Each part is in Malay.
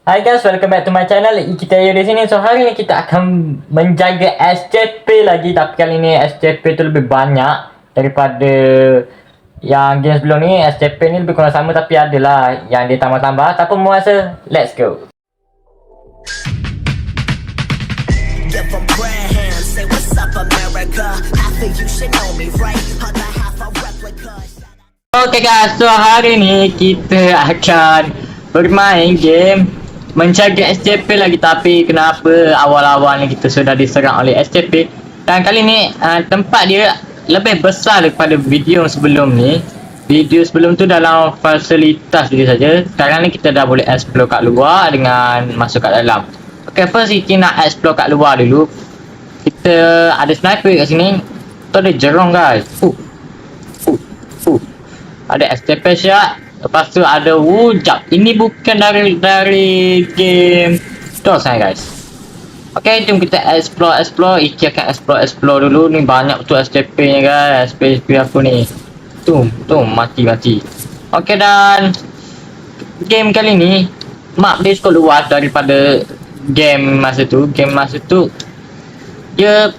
Hi guys, welcome back to my channel. Kita di sini. So hari ni kita akan menjaga SCP lagi, tapi kali ni SCP tu lebih banyak daripada yang game sebelum ni. SCP ni lebih kurang sama, tapi adalah yang dia tambah-tambah. Tanpa memuasa, let's go. Give 'em grand hands, say what's up America. Half of you should know me, right? Other half a replica. Okay guys, so hari ni kita akan bermain game menjaga SCP lagi, tapi kenapa awal-awal ni kita sudah diserang oleh SCP. Dan kali ni tempat dia lebih besar daripada video sebelum ni. Video sebelum tu dalam fasilitas dia saja. Sekarang ni kita dah boleh explore kat luar dengan masuk kat dalam. Okay, first kita nak explore kat luar dulu. Kita ada sniper kat sini. Tu ada jerong guys. Ada SCP shot. Lepas tu ada wujak. Ini bukan dari game DOS guys. Okay, jom kita explore. Iki akan explore dulu. Ni banyak betul SCP nya guys. SCP aku ni. Tum mati. Okay, dan game kali ni map dia cukup luas daripada game masa tu. Dia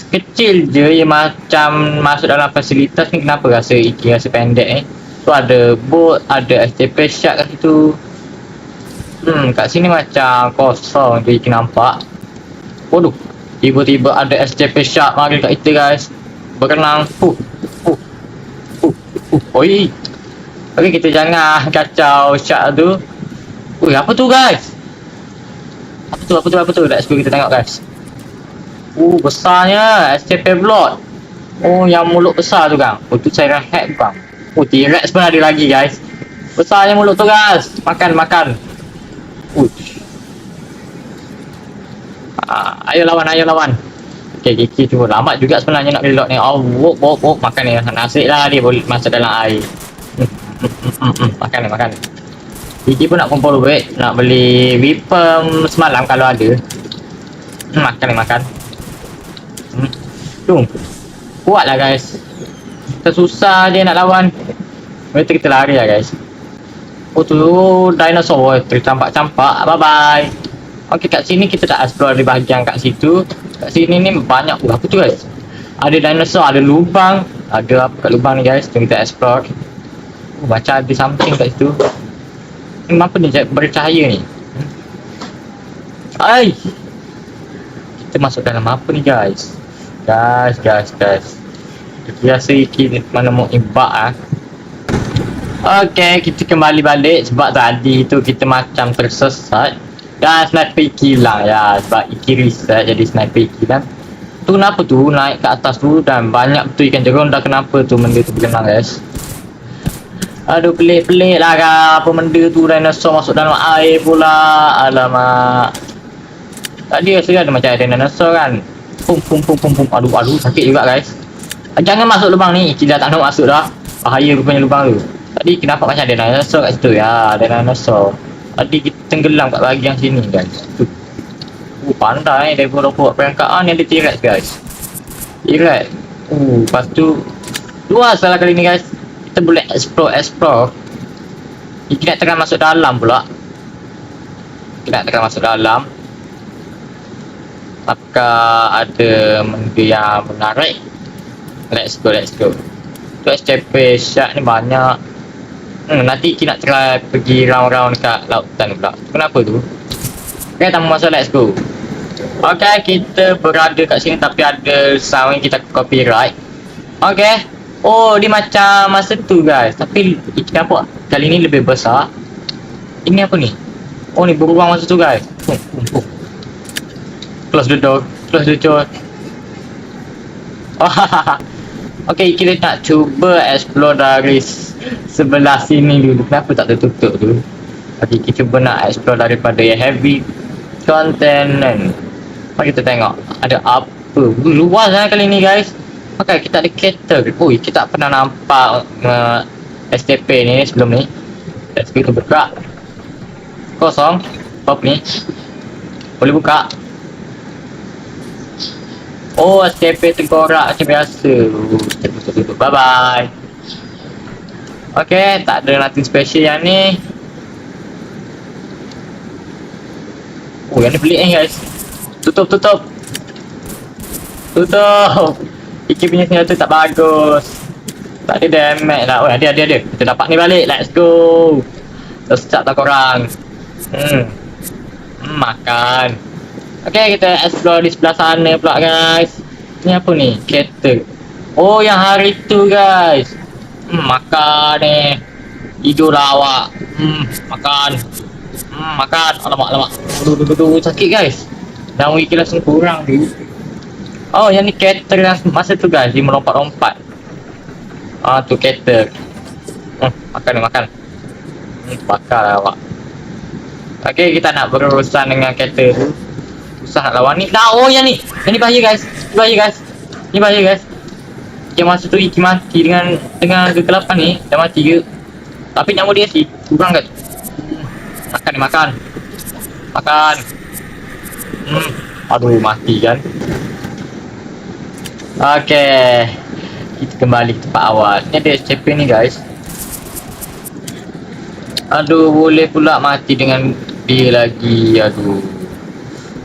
kecil je. Dia macam masuk dalam fasilitas ni. Kenapa rasa Iki rasa pendek ni? Tu ada bot, ada SCP shark kat situ. Kat sini macam kosong je kita nampak. Waduh, tiba-tiba ada SCP shark mari kat kita guys. Berenang. Oi. Okey, kita jangan kacau shark tu. Ui, apa tu guys? Apa tu? Let's go kita tengok guys. Besarnya SCP blood. Oh, yang mulut besar tu kan. Oh, tu cairan hack bang. Oh, T-Rex pun ada lagi guys. Besarnya mulut tu guys. Makan. Ayo lawan. Okay, tunggu. Lambat juga sebenarnya nak reload ni. Oh, wop. Makan ni. Nasib lah dia boleh masuk dalam air. Makan. Kiki pun nak kumpul duit. Nak beli weapon semalam kalau ada. Makan. Kuat lah guys. Kita susah je nak lawan. Mereka kita lari lah guys. Oh tu dinosaur tercampak. Bye bye. Okay, kat sini kita dah explore di bahagian kat situ. Kat sini ni banyak. Apa tu guys? Ada dinosaur, ada lubang. Ada apa kat lubang ni guys? Jom kita explore. Macam ada something kat situ. Ini apa ni bercahaya ni? Ay! Kita masuk dalam apa ni guys? Guys. Biasa Iki mana mau imbak ah. Okay, kita kembali balik sebab tadi tu kita macam tersesat. Dan sniper Iki hilang ya. Sebab Iki reset jadi sniper Iki kan. Tu kenapa tu naik ke atas tu dan banyak betul ikan jerung. Dah kenapa tu benda tu berenang guys. Aduh, pelik lah kan. Apa benda tu, dinosaur masuk dalam air pula. Alamak. Tadi rasa ada macam ada dinosaur kan. Pum. Aduh, sakit juga guys. Jangan masuk lubang ni. Kita dah tak nak masuk dah. Bahaya rupanya lubang tu. Tadi kenapa macam ada dinosaur kat situ ya. Ada dinosaur. Tadi kita tenggelam kat bahagian sini guys. Pandai dia buat perangkaan yang ada T-Rex guys. T-Rex. Lepas tu luas lah kali ni guys. Kita boleh explore. Kita nak tengah masuk dalam pula. Apakah ada benda yang menarik? Let's go. Tu SCP shark ni banyak. Nanti kita nak try pergi round-round dekat lautan pula. Kenapa tu? Okay, tanpa masa, let's go. Okay, kita berada kat sini tapi ada sound yang kita copyright. Okay. Oh, dia macam masa tu guys. Tapi kita nampak kali ni lebih besar. Ini apa ni? Oh, ni beruang masa tu guys. Close the door. Okay, kita nak cuba explore dari sebelah sini dulu. Kenapa tak tertutup tu? Okay, kita cuba nak explore daripada yang heavy content. Mari kita tengok ada apa. Luas lah kali ni guys. Okay, kita ada kettle. Ui, kita tak pernah nampak SCP ni sebelum ni. Let's go, kita bergerak. Kosong. Apa ni? Boleh buka. Oh, SCP tengkorak macam biasa. Tutup. Bye bye. Okay, tak ada nothing special yang ni. Oh, yang ni pelik guys. Tutup. Iki punya senjata tak bagus. Tak ada damage lah. Oh, ada. Kita dapat ni balik. Let's go. Terus tak korang. Makan. Okay, kita explore di sebelah sana pula guys. Ni apa ni? Kereta. Oh, yang hari tu guys. Makan ni. Tidur lah awak. Makan. Makan. Alamak. Aduh, sakit guys. Dan wiki langsung kurang tu. Oh, yang ni kereta masa tu guys. Dia melompat-lompat. Tu kereta. Makan. Bakar lah awak. Okay, kita nak berurusan dengan kereta tu. Susah nak lawan ni. Oh, yang ni bahaya guys. Ni bahaya guys. Yang masa tu Iki mati dengan kegelapan ni. Dah mati ke? Tapi nyawa dia sih kurang guys. Makan. Aduh, mati kan. Okay, kita kembali ke tempat awal. Ni ada champion ni guys. Aduh, boleh pula mati dengan dia lagi. Aduh.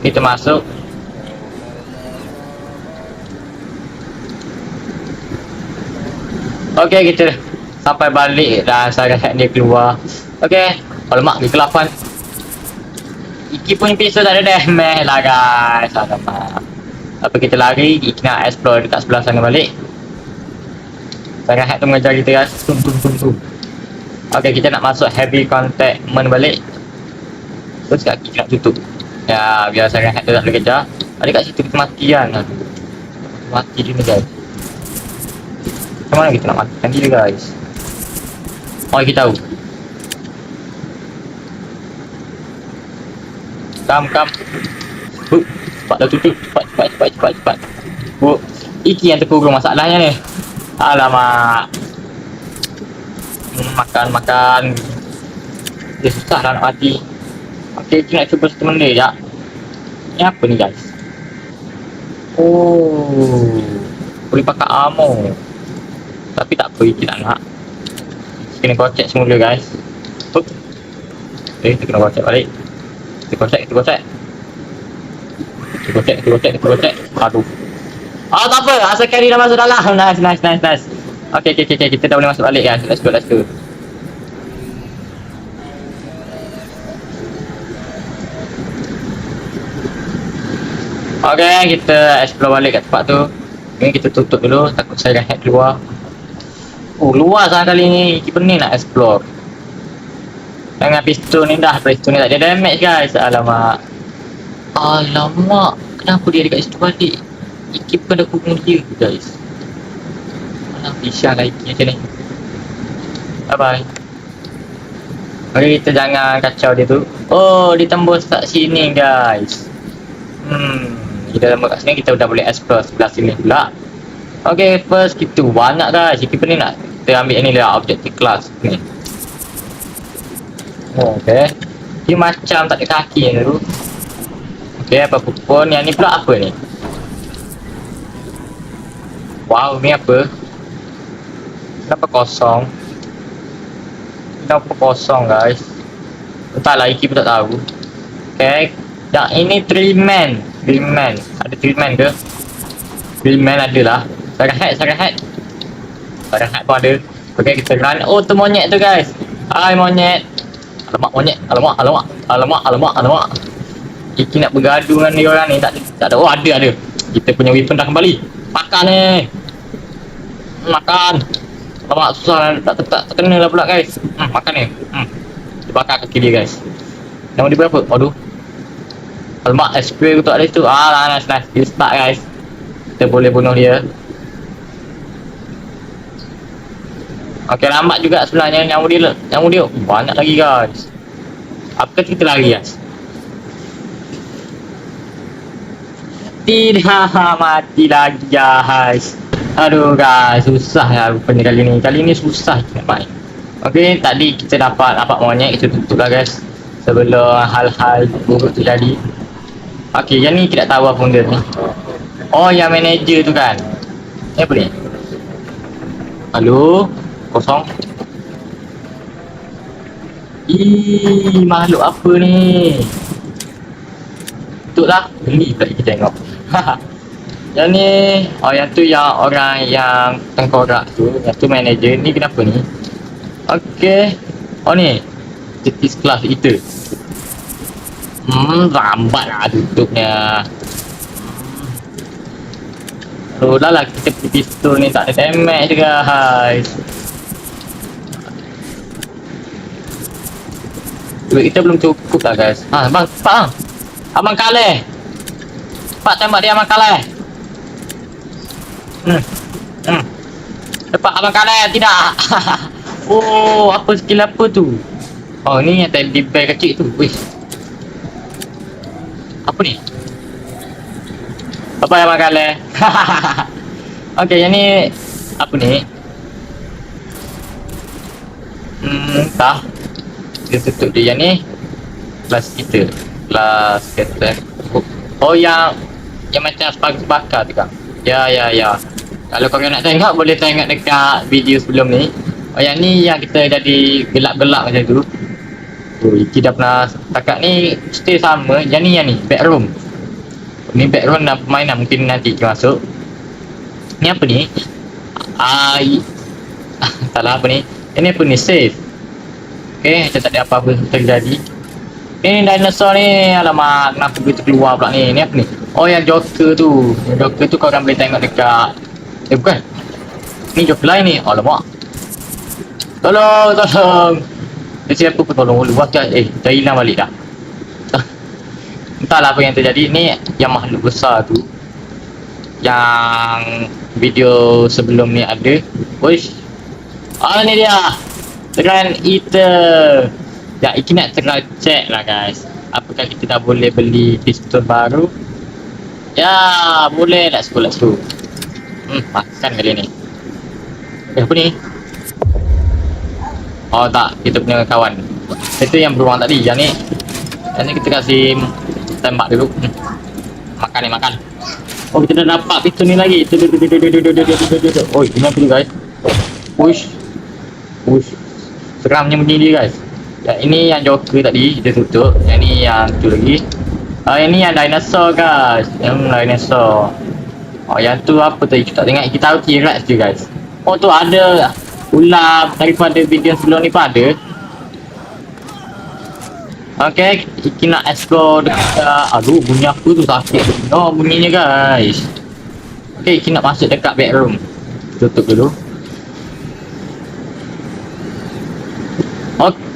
Kita masuk. Okay, kita sampai balik dan saya dia keluar. Okay. Alamak, kegelapan. Iki punya pistol tak ada damage lah guys. Alamak. Apa kita lari, Iki nak explore dekat sebelah sana balik. Sangat hack tu mengejar kita guys. Tum. Okay, kita nak masuk heavy contact balik. Terus kat Iki nak tutup. Ya, biar sangat hack tu tak boleh kejar. Ada kat situ kita mati kan. Mati dia ni guys. Macam mana kita nak matikan dia guys? Oh, kita tahu. Come. Cepat dah tutup. Cepat. Iki yang terkurung masalahnya ni. Alamak. Makan. Dia susah lah nak mati. Okay, Iki nak cuba satu benda sekejap. Ni apa ni guys? Oh, boleh pakai armor. Tapi tak apa, Iki tak nak. Kena kocek semula guys. Okay, kita kena kocek balik. Kita kocek. Aduh. Tak apa. Asal carry dah masuk dalam. Nice. Okay. Kita dah boleh masuk balik guys. Let's go. Okay, kita explore balik kat tempat tu. Ni kita tutup dulu. Takut saya hack keluar. Oh, luar sangat kali ni. Kita pening nak explore. Dengan pistol ni dah. Pistol ni tak ada damage guys. Alamak. Kenapa dia dekat situ balik? Iki bukan dah kurung dia guys. Alah, pisah lah Iki macam ni. Bye. Okay, kita jangan kacau dia tu. Oh, dia tembus kat sini guys. Kita tembus kat sini. Kita dah boleh explore sebelah sini pula. Okay, first kita banyak guys. Kita ni nak kita ambil ni lah. Objective class ni. Okay. Dia macam tak ada kaki ni tu. Okay, apa-apa pun. Yang ni pula apa ni? Wow, ni apa? Kenapa kosong guys? Entahlah, Iki pun tak tahu. Okay. Yang ini 3 man. Ada 3 man ke? 3 man ada lah. Sangat hack pun ada. Okay, kita run. Oh, tu monyet tu guys. Hai monyet. Alamak monyet. Alamak. Iki nak bergaduh dengan dia orang ni. Tak ada. Oh, ada. Kita punya weapon dah kembali. Makan ni. Makan. Alamak, susah lah. Tak kena lah pula guys. Makan ni. Kita bakar kaki dia guys. Nama dia berapa? Aduh. Alamak, SP tu ada situ. Nice. Dia start guys. Kita boleh bunuh dia. Okay, lambat juga sebenarnya nyawa dia. Banyak lagi guys. Apakah kita lari guys? Tidak, mati lagi guys. Aduh guys, susah lah rupanya kali ni susah nak main. Okay, tadi kita dapat monyet. Kita tutup lah guys sebelum hal-hal buruk terjadi. Okay, yang ni tidak tahu apa benda ni. Oh, yang manager tu kan. Ni apa ni? Halo? Kosong. Makhluk apa ni? tutup lah. Geli pula kita tengok. Yang ni, oh yang tu yang orang yang tengkorak tu, yang tu manager. Ni kenapa ni? Okey. Oh ni, Cities Class kita. Lambat lah tutupnya. Oh lah kita pergi pistol ni tak ada damage guys. Duit kita belum cukup lah guys. Bang, cepat bang. Abang kalah. Cepat tembak dia abang kalah. Cepat abang kalah. Tidak. Oh, apa skill apa tu? Oh, ni yang tadi bear kecil tu. Wih. Apa ni? Apa yang abang kalah? Okey, yang ni apa ni? Entah. Dia tutup dia yang ni. Kelas kita. Kelas kita. Oh, yang macam bakar tu kan? Ya. Kalau korang nak tengok, boleh tengok dekat video sebelum ni. Oh, yang ni yang kita jadi gelap-gelap macam tu. Oh, Iki dah pernah takat ni stay sama. Yang ni backroom. Ni backroom dan permainan mungkin nanti kita masuk. Ni apa ni? Salah apa ni? Ini apa ni? Save. Okay, macam tak ada apa-apa terjadi. Ini dinosaur ni. Alamak, kenapa begitu keluar pula ni? Ni apa ni? Oh, yang Joker tu. Yang Joker tu korang boleh tengok dekat. Bukan. Ni Joker lain ni. Alamak. Tolong. Siapa pun tolong luar dah. Dah hilang balik dah. Entahlah apa yang terjadi. Ni yang makhluk besar tu. Yang video sebelum ni ada. Wish. Ni dia. Dragon Eater. Ya, Iki nak tengah check lah guys. Apakah kita dah boleh beli pistol baru? Ya, boleh. Let's go. Makan kali ni. Apa ni? Oh tak, kita punya kawan. Itu yang beruang tadi. Yang ni kita kasih tembak dulu. Makan. Oh, kita dah dapat pistol ni lagi. Oh, ini apa ni guys? Push. Seramnya bunyi dia guys. Yang ini yang Joker tadi kita tutup. Yang ni yang tu lagi. Yang ni yang dinosaur guys. Yang dinosaur. Oh, yang tu apa tadi? Kita tak tengok. Kita tahu T-Rex je guys. Oh, tu ada ular daripada video sebelum ni pun ada. Okay, kita nak explore dekat. Aduh, bunyi apa tu sakit. Oh, bunyinya guys. Okay, kita nak masuk dekat bedroom. Tutup dulu.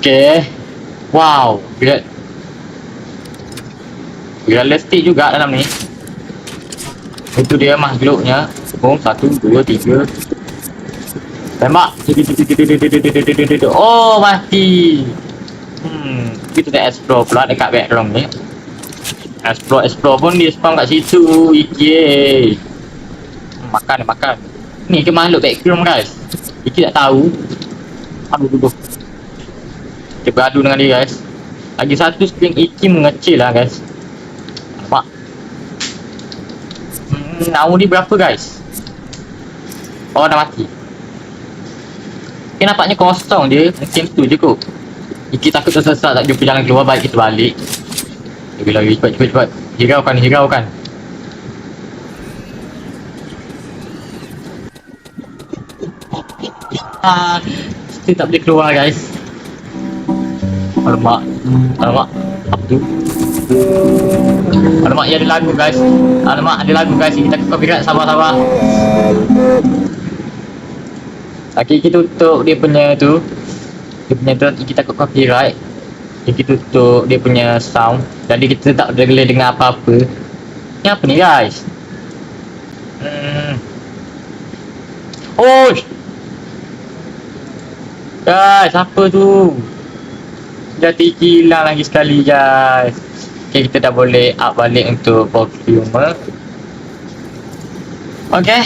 Okay. Wow, realistik juga dalam ni. Itu dia makhluknya. 1, 2, 3. Tembak. Oh, mati. Kita dah explore pula dekat background ni. Explore pun dia spawn kat situ. Iki. Makan. Ni ke makhluk background guys. Iki tak tahu. Aduh. Kita beradu dengan dia guys. Lagi satu screen Iki mengecil lah guys. Nampak? Namun dia berapa guys? Oh, dah mati. Nampaknya kosong dia. Mungkin tu je kot. Iki takut tersesat tak jumpa jalan keluar. Baik kita balik. Lagi cepat. Hiraukan. Kita tak boleh keluar guys. Alamak. Apa tu? Alamak, ada lagu guys. Kita copyright. Sabar. Okay, kita tutup dia punya tu. Kita takut copyright. Kita tutup dia punya sound. Jadi kita tak boleh dengar apa-apa. Ni apa ni guys? Oh, guys, apa tu? Dah hilang lagi sekali guys. Okay, kita dah boleh up balik untuk volume. Okay.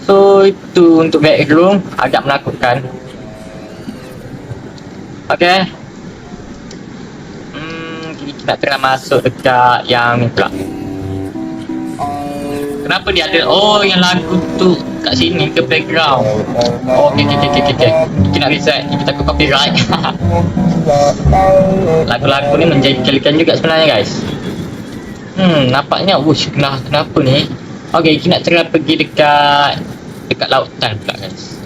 So, itu untuk backroom. Agak menakutkan. Okay. Kita nak tengah masuk dekat yang ni pula. Kenapa dia ada? Oh, yang lagu tu kat sini ke background. Oh, okay. Kita nak reset. Kita takut copyright. Lagu-lagu ni menjadikan juga sebenarnya guys. Nampaknya kenapa ni? Okey, kita nak try pergi dekat lautan pula guys.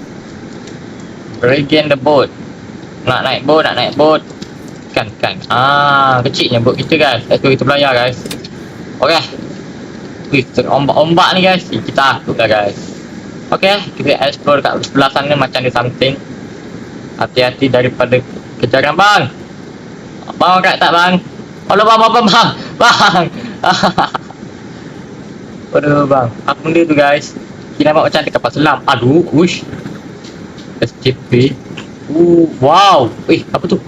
Regain the boat. Nak naik boat. Kan. Kecilnya boat kita guys. Let's go, kita belayar guys. Okey. Wih, ombak ni guys. Kita takut lah guys. Okey, kita explore kat sebelah sana macam ada something. Hati-hati daripada kejaran bang. Bang kat tak bang? Alah bang. Aduh bang, apa benda tu guys? Kita nampak macam ada kapal selam. Aduh, ush. SCP. Wow. Apa tu?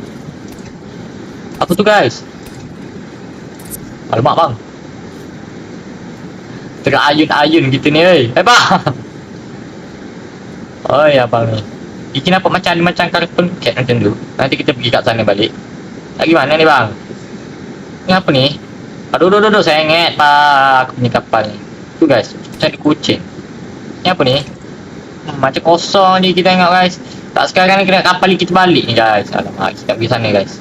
Apa tu guys? Alamak bang. Terayun-ayun kita ni bang. Oh ya bang ni. Kita nampak macam ada macam kartun cat macam tu. Nanti kita pergi kat sana balik. Lagi mana ni bang? Ni apa ni? Aduh, saya ingat pak aku punya kapal ni. Tu guys, macam ada kucing. Ni apa ni? Macam kosong ni kita tengok guys. Tak sekarang ni kena kapal ni kita balik ni guys. Alamak, kita pergi sana guys.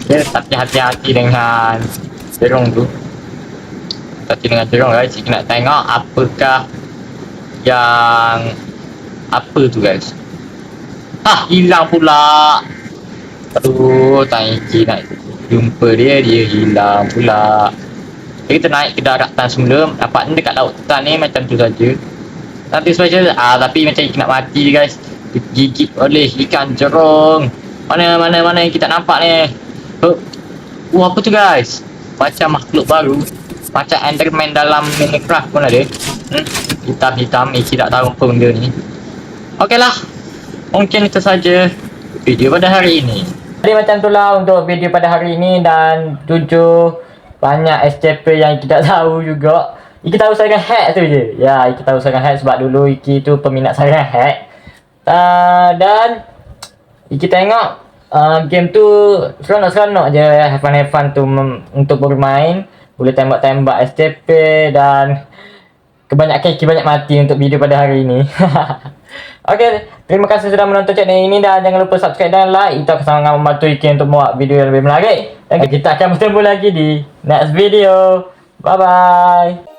Okay, tapi hati-hati dengan jerung tu. Hati dengan jerung guys. Kita nak tengok apakah yang apa tu guys. Hilang pula. Aduh, tangki nak jumpa dia hilang pula. Kita naik ke daratan semula. Nampaknya dekat lautan ni macam tu saja. Nanti special tapi macam ikan nak mati guys. Digigit oleh ikan jerung. Mana yang kita nampak ni. Apa tu guys? Macam makhluk baru. Macam Enderman dalam Minecraft pun ada. Hitam-hitam. Tidak tahu apa benda ni. Okey lah. Mungkin itu saja video pada hari ini. Jadi macam itulah untuk video pada hari ini. Dan 7 banyak SCP yang kita tahu juga. Iki tahu saya hack tu je. Ya, Iki tahu saya hack sebab dulu Iki tu peminat saya hack. Dan Iki tengok game tu seronok-seronok je. Have fun tu untuk bermain. Boleh tembak-tembak SCP dan kebanyakan Iki banyak mati untuk video pada hari ini. Okey, terima kasih sudah menonton channel ini dan jangan lupa subscribe dan like. Itu akan sangat membantu Iki untuk buat video yang lebih menarik. Dan kita akan bertemu lagi di next video. Bye bye.